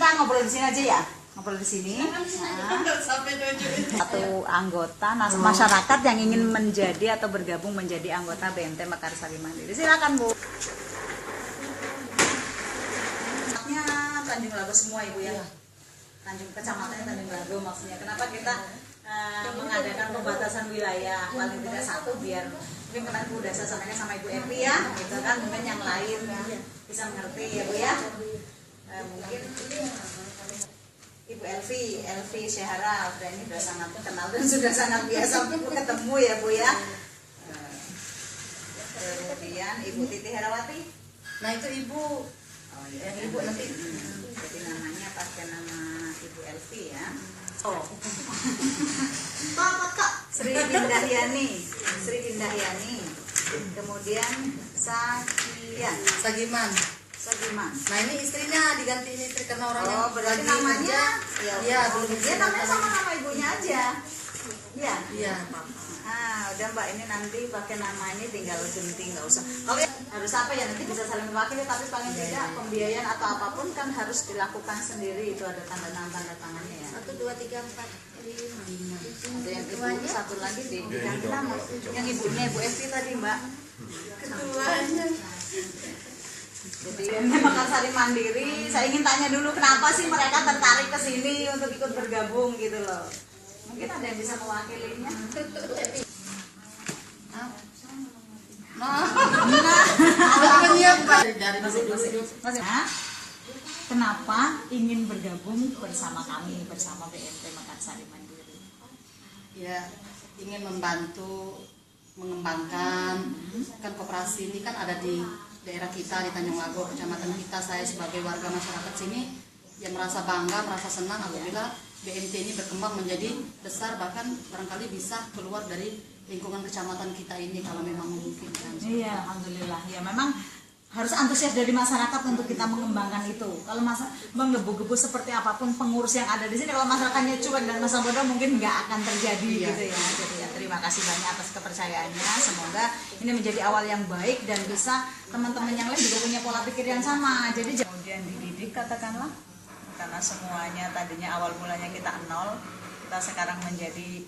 kita ngobrol di sini aja ya. Ngobrol di sini. Satu anggota masyarakat yang ingin menjadi atau bergabung menjadi anggota BMT Mekarsari Mandiri. Silakan, Bu. Tanjung Lago semua, Ibu ya. Tanjung Kecamatan Tanjung Lago maksudnya. Kenapa kita mengadakan pembatasan wilayah paling tidak satu biar mungkin kemarin Bu udah saya sampaikan sama Ibu Evi ya, gitu kan, mungkin yang lain bisa mengerti ya Bu ya. Mungkin Ibu Elvi Syahara ini sudah sangat kenal dan sudah sangat biasa untuk ketemu ya Bu ya. Kemudian Ibu Titi Herawati. Nah itu Ibu. Oh ya, Ibu nanti. Jadi namanya pakai nama Ibu Elvi ya. Oh. Kak. Sri Indahyani. Kemudian Sagiman. Nah ini istrinya diganti, ini istri karena orang yang berarti namanya ya belum dia namanya sama nama ibunya aja. Iya. Ah, udah Mbak, ini nanti pakai nama ini tinggal ganti, nggak usah. Kalau harus apa ya nanti bisa saling mewakili, tapi paling tidak pembiayaan atau apapun kan harus dilakukan sendiri, itu ada tanda tangannya ya. 1 2 3 4 5. Ada yang ibu satu lagi diganti nama. Yang ibunya Ibu Evi tadi Mbak. Ketuanya. Jadi Mekarsari Mandiri, saya ingin tanya dulu kenapa sih mereka tertarik ke sini untuk ikut bergabung gitu loh. Mungkin ada yang bisa mewakilinya. Kenapa ingin bergabung bersama kami, bersama BMT Mekarsari Mandiri? Ya, ingin membantu mengembangkan kan koperasi ini kan ada di daerah kita di Tanjung Lago, kecamatan kita. Saya sebagai warga masyarakat sini yang merasa bangga, merasa senang apabila BMT ini berkembang menjadi besar, bahkan barangkali bisa keluar dari lingkungan kecamatan kita ini kalau memang memungkinkan. Iya, alhamdulillah. Ya memang harus antusias dari masyarakat untuk kita mengembangkan itu. Kalau menggebu-gebu seperti apapun pengurus yang ada di sini, kalau masyarakatnya cuek dan masa bodoh mungkin nggak akan terjadi gitu ya. Jadi ya terima kasih banyak atas kepercayaannya. Semoga ini menjadi awal yang baik dan bisa teman-teman yang lain juga punya pola pikir yang sama. Jadi kemudian dididik katakanlah, karena semuanya tadinya awal mulanya kita nol, kita sekarang menjadi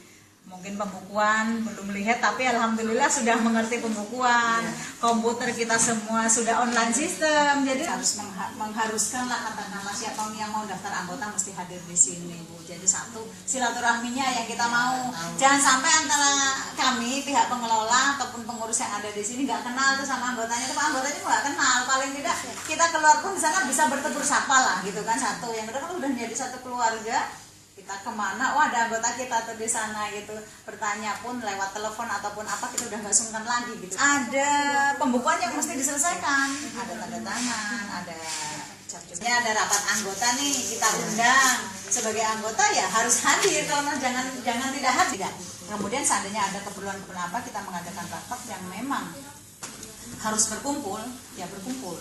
mungkin pembukuan belum lihat, tapi alhamdulillah sudah mengerti pembukuan. Komputer kita semua sudah online sistem, jadi harus mengharuskan lah katakanlah siapa yang mau daftar anggota mesti hadir di sini Bu. Jadi satu silaturahminya yang kita mau, jangan sampai antara kami pihak pengelola ataupun pengurus yang ada di sini nggak kenal tuh sama anggotanya, tuh anggotanya nggak kenal. Paling tidak kita keluar pun di sana bisa bertegur sapa lah gitu kan. Satu yang kedua kan udah menjadi satu keluarga. Kita kemana, ada anggota kita tuh di sana gitu, bertanya pun lewat telepon ataupun apa, kita udah nggak sungkan lagi gitu. Ada pembukuan yang mesti diselesaikan, ada tanda tangan, ada capcusnya, ada rapat anggota nih kita undang sebagai anggota ya harus hadir, kalau jangan tidak hadir. Kemudian seandainya ada keperluan apa kita mengadakan rapat yang memang harus berkumpul, ya berkumpul.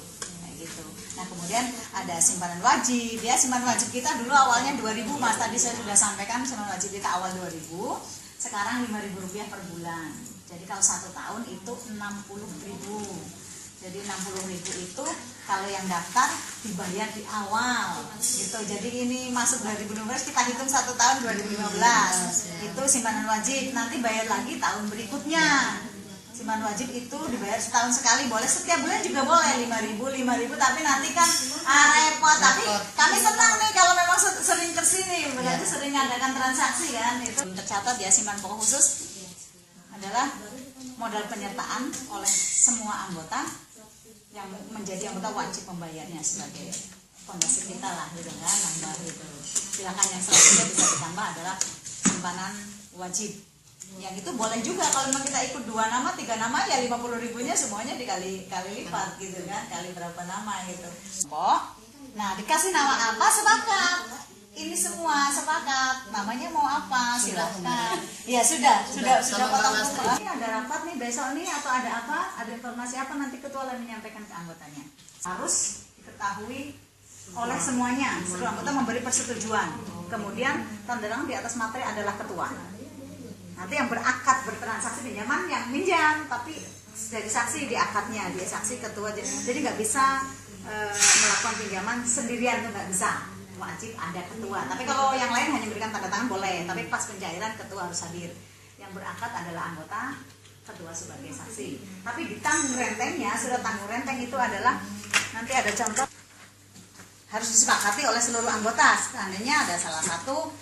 Gitu. Nah kemudian ada simpanan wajib ya, simpanan wajib kita dulu awalnya 2.000 Mas, tadi saya sudah sampaikan simpanan wajib kita awal 2.000, sekarang Rp5.000 per bulan. Jadi kalau 1 tahun itu 60.000. Jadi 60.000 itu kalau yang daftar dibayar di awal gitu. Jadi ini masuk 2015 kita hitung 1 tahun 2015 itu simpanan wajib, nanti bayar lagi tahun berikutnya. Simpanan wajib itu dibayar setahun sekali, boleh setiap bulan juga boleh 5.000, tapi nanti kan repot. Tapi kami senang nih kalau memang sering kesini, berarti sering ngadakan transaksi kan. Itu tercatat ya, simpanan pokok khusus adalah modal penyertaan oleh semua anggota yang menjadi anggota wajib membayarnya sebagai fondasi kita lah gitu kan, nambah itu. Silakan yang selanjutnya bisa ditambah adalah simpanan wajib. Yang itu boleh juga kalau memang kita ikut 2 nama, 3 nama ya 50.000-nya semuanya dikali lipat gitu kan, kali berapa nama gitu. Nah dikasih nama apa sepakat, ini semua sepakat, namanya mau apa silahkan. Ya sudah potong. Ini ada rapat nih besok nih atau ada apa, ada informasi apa nanti ketua lain menyampaikan ke anggotanya. Harus diketahui oleh semuanya, seluruh anggota memberi persetujuan. Kemudian tanda tangan di atas materi adalah ketua. Nanti yang berakad bertransaksi pinjaman yang minjam, tapi dari saksi di akadnya, dia saksi ketua, jadi nggak bisa melakukan pinjaman sendirian, tuh nggak bisa. wajib ada ketua. Tapi kalau yang lain hanya berikan tanda tangan boleh, tapi pas pencairan ketua harus hadir. Yang berangkat adalah anggota, ketua sebagai saksi. Tapi di tanggung rentengnya, surat tanggung renteng itu adalah nanti ada contoh harus disepakati oleh seluruh anggota. Seandainya ada salah satu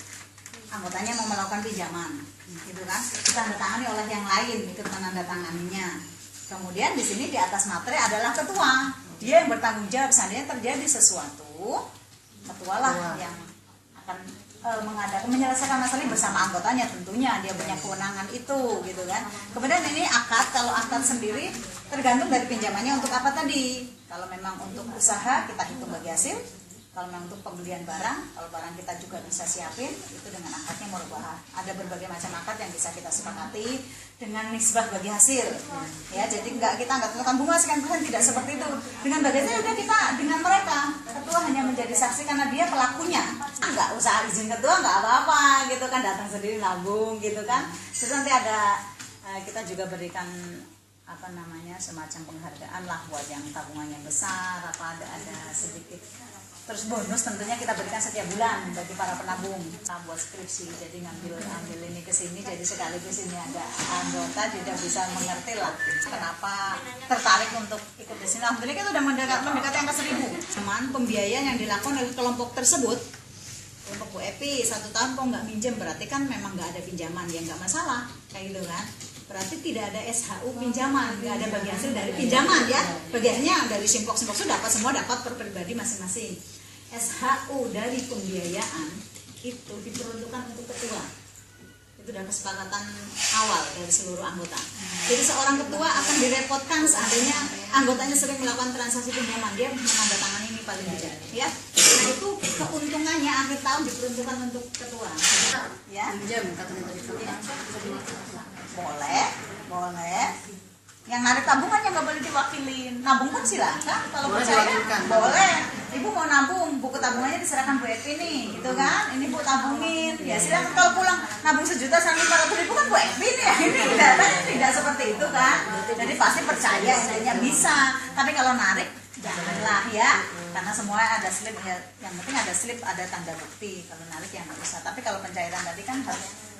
anggotanya mau melakukan pinjaman, gitu kan, ditandatangani oleh yang lain, ikut menandatanganinya. Kemudian di sini di atas materi adalah ketua, dia yang bertanggung jawab seandainya terjadi sesuatu, ketua lah yang akan mengadakan menyelesaikan masalah bersama anggotanya, tentunya dia punya kewenangan itu, gitu kan. Kemudian ini akad, kalau akad sendiri tergantung dari pinjamannya untuk apa tadi. Kalau memang untuk usaha kita hitung bagi hasil. Kalau memang untuk pembelian barang, kalau barang kita juga bisa siapin, itu dengan akadnya merubah. Ada berbagai macam akad yang bisa kita sepakati dengan nisbah bagi hasil. Ya, jadi kita nggak tentukan bunga sekian persen, tidak seperti itu. Dengan bagi hasil udah kita dengan mereka. Ketua hanya menjadi saksi karena dia pelakunya. Nggak usah izin ketua, nggak apa-apa, gitu kan, datang sendiri nabung, gitu kan. Terus nanti ada kita juga berikan apa namanya semacam penghargaan lah buat yang tabungannya besar, apa ada sedikit. Terus bonus tentunya kita berikan setiap bulan bagi para penabung. Kita buat skripsi, jadi ngambil ini ke sini, jadi sekaligus ini ada anggota juga bisa mengerti lah kenapa tertarik untuk ikut di sini. Alhamdulillah kita sudah mendekati angka 1000. Cuman pembiayaan yang dilakukan oleh kelompok tersebut, kelompok Bu Epi 1 tahun kok nggak minjem, berarti kan memang nggak ada pinjaman, ya nggak masalah, kayak gitu kan. Berarti tidak ada SHU pinjaman, nggak ada bagi hasil dari pinjaman ya. Bagiannya dari simpok-simpok sudah dapat, semua dapat per pribadi masing-masing. SHU dari pembiayaan itu diperuntukkan untuk ketua. Itu adalah kesepakatan awal dari seluruh anggota. Jadi seorang ketua akan direpotkan seandainya anggotanya sering melakukan transaksi pinjaman, dia menandatangani ini paling tidak, ya. Nah itu keuntungannya akhir tahun diperuntukkan untuk ketua. Ya. Pinjam katanya tadi. Boleh. Yang narik tabungannya nggak boleh diwakilin. Nabung pun silakan kalau Boleh percaya. diwakilkan. Boleh. Ibu mau nabung, buku tabungannya diserahkan Bu Epi nih, gitu kan? Ini Bu tabungin. Ya silakan, kalau pulang nabung 1.500.000 kan Bu Epi nih. Ini tidak seperti itu kan? Jadi pasti percaya intinya bisa. Tapi kalau narik janganlah ya, karena semua ada slip ya. Yang penting ada slip, ada tanda bukti. Kalau narik ya nggak bisa. Tapi kalau pencairan tadi kan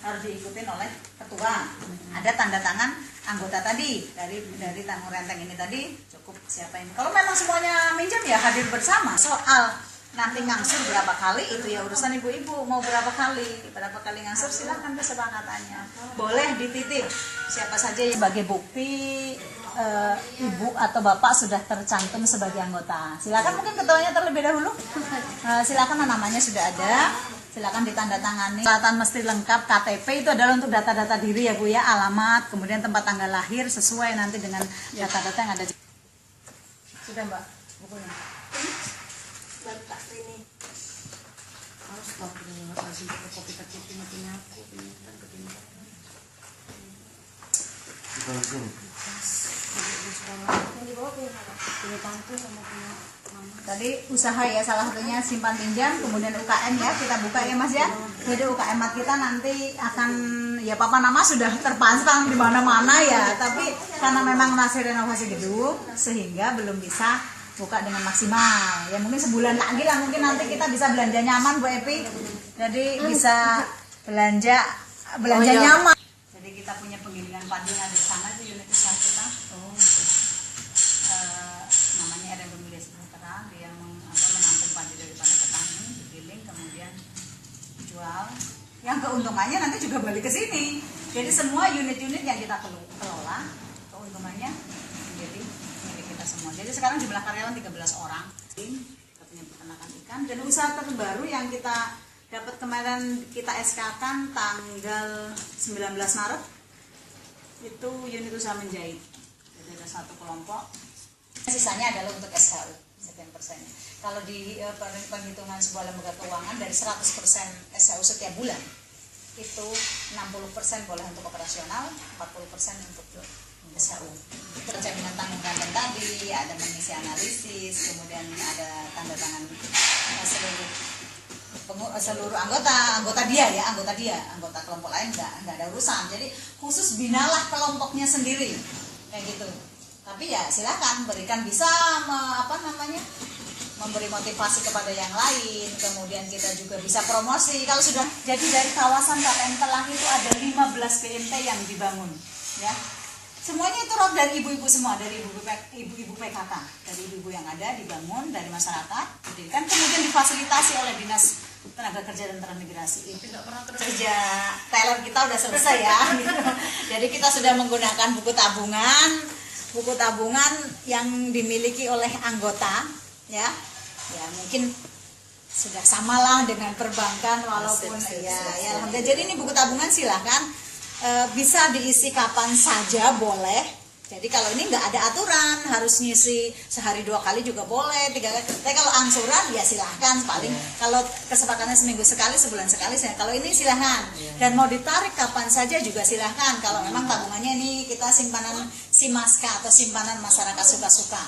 harus diikutin oleh ketua. Ada tanda tangan anggota tadi dari tanggung renteng ini tadi, cukup siapa ini. Kalau memang semuanya minjem ya hadir bersama. Soal nanti ngangsur berapa kali itu ya urusan ibu-ibu, mau berapa kali ngangsur silahkan kesepakatannya. Boleh dititip siapa saja yang sebagai bukti ibu atau bapak sudah tercantum sebagai anggota. Silakan, mungkin ketuanya terlebih dahulu. Silakan, namanya sudah ada. Silakan ditandatangani. Persyaratan mesti lengkap. KTP itu adalah untuk data-data diri ya Bu ya, alamat, kemudian tempat tanggal lahir sesuai nanti dengan data-data yang ada. Sudah Mbak bukunya. Bapak ini. Astagfirullahaladzim, kopi kecil punya aku, Tadi usaha ya salah satunya simpan pinjam, kemudian UKM ya kita buka ya Mas ya. Jadi UKM kita nanti akan ya papa nama sudah terpasang di mana-mana ya, tapi karena memang masih renovasi gedung sehingga belum bisa buka dengan maksimal. Ya mungkin sebulan lagi lah mungkin nanti kita bisa belanja nyaman Bu Epi. Jadi bisa belanja nyaman. Jadi kita punya penggilingan padi yang ada di sana itu unit usaha kita. Namanya RM Pemilih Sejahtera, dia menampung padi daripada petani, digiling kemudian jual. Yang keuntungannya nanti juga balik ke sini. Jadi semua unit-unit yang kita kelola, keuntungannya menjadi milik kita semua. Jadi sekarang jumlah karyawan 13 orang. Kita punya peternakan ikan dan usaha terbaru yang kita dapat kemarin kita SK-kan tanggal 19 Maret itu unit usaha menjahit. Jadi ada satu kelompok. Sisanya adalah untuk SHU sekian persennya. Kalau di penghitungan sebuah lembaga keuangan dari 100% SHU setiap bulan itu 60% boleh untuk operasional, 40% untuk SHU. Jaminan tanggung renteng tadi, ada mengisi analisis, kemudian ada tanda tangan seluruh anggota dia, anggota kelompok lain nggak ada urusan. Jadi khusus binalah kelompoknya sendiri kayak gitu. Tapi ya silakan berikan bisa memberi motivasi kepada yang lain, kemudian kita juga bisa promosi. Kalau sudah jadi dari kawasan KPM Telang itu ada 15 BMT yang dibangun, ya. Semuanya itu dari ibu-ibu semua, dari ibu-ibu PKK, dari ibu-ibu yang ada dibangun dari masyarakat, kan kemudian difasilitasi oleh Dinas Tenaga Kerja dan Transmigrasi. Tidak pernah Kerja talent kita udah selesai ya. Gitu. Jadi kita sudah menggunakan buku tabungan yang dimiliki oleh anggota, ya. Ya mungkin sudah samalah dengan perbankan walaupun ya alhamdulillah. Jadi ini buku tabungan silahkan. Bisa diisi kapan saja boleh. Jadi kalau ini nggak ada aturan harus ngisi sehari 2 kali juga boleh, 3 kali. Tapi kalau angsuran ya silahkan paling kalau kesepakatannya seminggu sekali, sebulan sekali. Kalau ini silahkan dan mau ditarik kapan saja juga silahkan. Kalau memang tabungannya ini kita simpanan Simaska atau simpanan masyarakat suka-suka.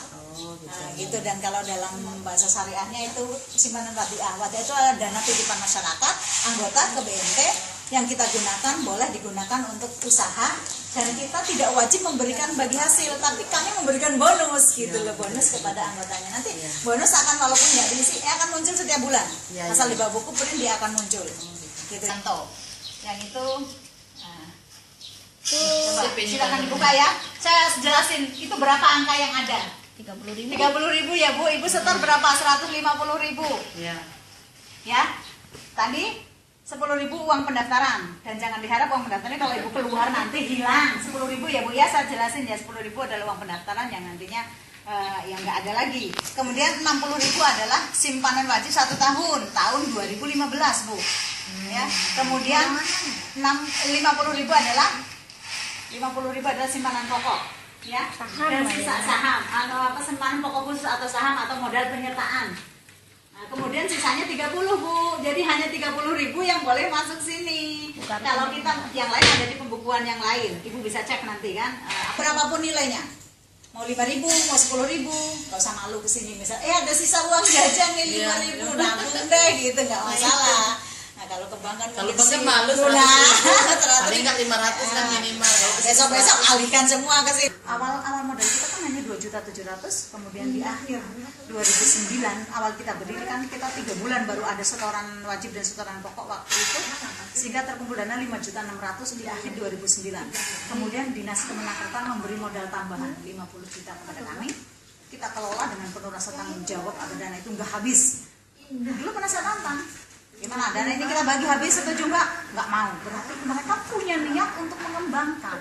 Nah, gitu. Dan kalau dalam bahasa syariahnya itu simpanan wadiah. Wadiah itu adalah dana titipan masyarakat anggota ke BMT yang kita gunakan boleh digunakan untuk usaha dan kita tidak wajib memberikan bagi hasil, tapi kami memberikan bonus gitu loh, bonus kepada anggotanya. Nanti bonus akan walaupun nggak diisi akan muncul setiap bulan, asal di bawah buku print dia akan muncul gitu. Contoh yang itu coba silakan dibuka ya, saya jelasin itu berapa angka yang ada. 30.000 ya Bu, Ibu setor berapa? 150.000 ya tadi 10.000 uang pendaftaran, dan jangan diharap uang pendaftarannya kalau Ibu keluar nanti hilang. 10.000 ya Bu ya, saya jelasin ya, 10.000 adalah uang pendaftaran yang nantinya yang nggak ada lagi. Kemudian 60.000 adalah simpanan wajib 1 tahun 2015 Bu. Ya. Kemudian 50.000 adalah simpanan pokok. Ya. Dan sisa saham atau simpanan pokok khusus atau saham atau modal penyertaan. Nah, kemudian sisanya 30 Bu, jadi hanya 30.000 yang boleh masuk sini. Kalau kita yang lain ada di pembukuan yang lain, Ibu bisa cek nanti kan. Berapapun nilainya, mau 5.000, mau 10.000, gak usah malu kesini. Misal, ada sisa uang jajan nih 5.000, nabung deh gitu, nggak masalah. Nah kalau ke bank kan malu paling nggak 500 kan minimal ya. Besok alihkan semua ke sini. Awal modal kita kan hanya 2.700.000, kemudian di akhir 2009 awal kita berdiri kan kita 3 bulan baru ada setoran wajib dan setoran pokok waktu itu, sehingga terkumpul dana 5.600.000 di akhir 2009. Kemudian Dinas Kemenakkertan memberi modal tambahan 50 juta kepada kami. Kita kelola dengan penuh rasa tanggung jawab agar dana itu nggak habis. Dulu pernah saya tantang, gimana dana ini kita bagi habis, setuju nggak mau. Berarti mereka punya niat untuk mengembangkan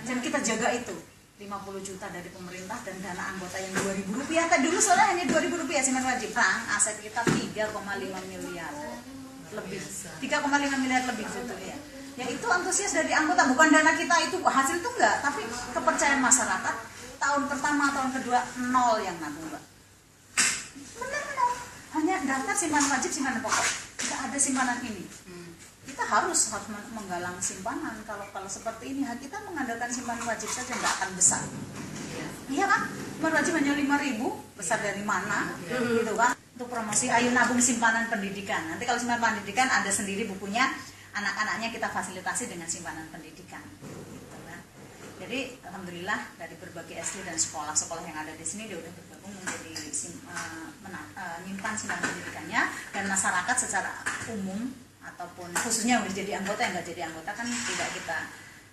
dan kita jaga itu. 50 juta dari pemerintah dan dana anggota yang Rp2.000 tadi dulu soalnya hanya Rp2.000 simpan wajib. Aset kita 3,5 miliar lebih, 3,5 miliar lebih gitu ya. Ya itu antusias dari anggota, bukan dana kita itu hasil itu enggak, tapi kepercayaan masyarakat. Tahun pertama, tahun kedua 0 yang nabung Mbak. Benar, hanya daftar simpanan wajib, simpanan pokok, tidak ada simpanan ini. Kita harus menggalang simpanan. Kalau seperti ini kita mengandalkan simpanan wajib saja nggak akan besar. Iya kan? Simpanan wajib hanya 5.000, besar dari mana? Gitu kan? Untuk promosi ayo nabung simpanan pendidikan. Nanti kalau simpanan pendidikan ada sendiri bukunya, anak-anaknya kita fasilitasi dengan simpanan pendidikan. Gitu kan? Jadi alhamdulillah dari berbagai SD dan sekolah-sekolah yang ada di sini dia udah bergabung menjadi menyimpan simpanan pendidikannya, dan masyarakat secara umum ataupun khususnya udah jadi anggota, yang nggak jadi anggota kan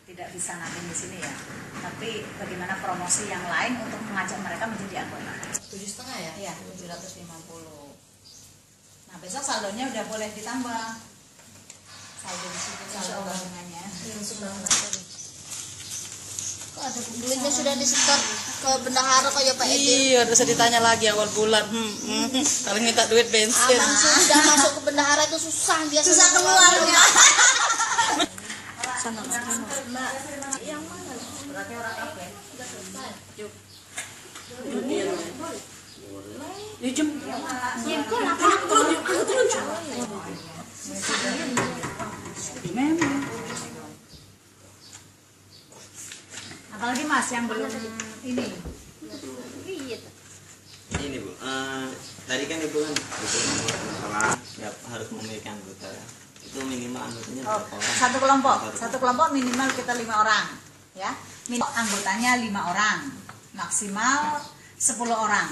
tidak bisa nabung di sini ya. Tapi bagaimana promosi yang lain untuk mengajak mereka menjadi anggota. 7,5 ya? Iya, 750. Nah besok saldonya udah boleh ditambah. Saldo di situ, saldo tabungannya. Kok ada duitnya sudah disetor ke bendahara kayak Pak Edi? Iya, terus ditanya lagi awal bulan. Kalau minta duit bensin. Abang sudah masuk ke bendahara itu susah dia. Susah keluarnya. Sana. Yang mana? Berarti orang apa ya? Yuk. Yuk jom. Kok lapar? Memang. Apalagi Mas yang belum ini. Ini Bu, tadi kan Ibu kan masalah ya, harus memiliki anggota. Itu minimal anggotanya berapa orang? Satu kelompok minimal kita 5 orang, ya. Anggotanya 5 orang, maksimal 10 orang.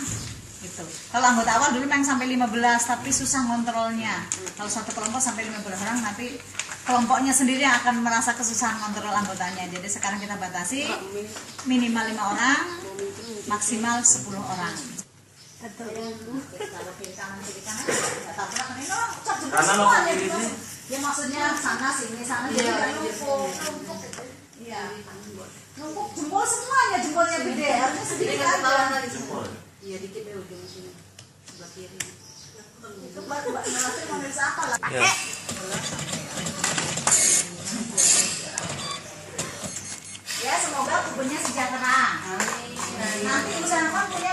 gitu. Kalau anggota awal dulu memang sampai 15, tapi susah ngontrolnya. Kalau satu kelompok sampai 15 orang, nanti kelompoknya sendiri yang akan merasa kesusahan kontrol anggotanya. Jadi sekarang kita batasi minimal 5 orang, maksimal 10 orang. Karena lo kiri ini Ya maksudnya sana sini jadi nggak numpuk. Iya. Numpuk jempol semuanya, jempolnya gede, harusnya sedikit aja. jempol. Iya dikit deh ujung sini sebelah kiri. Itu Mbak Melasih mau nulis apa lah? Ya. Ya semoga tubuhnya sejahtera. Nanti Ibu Sanapang punya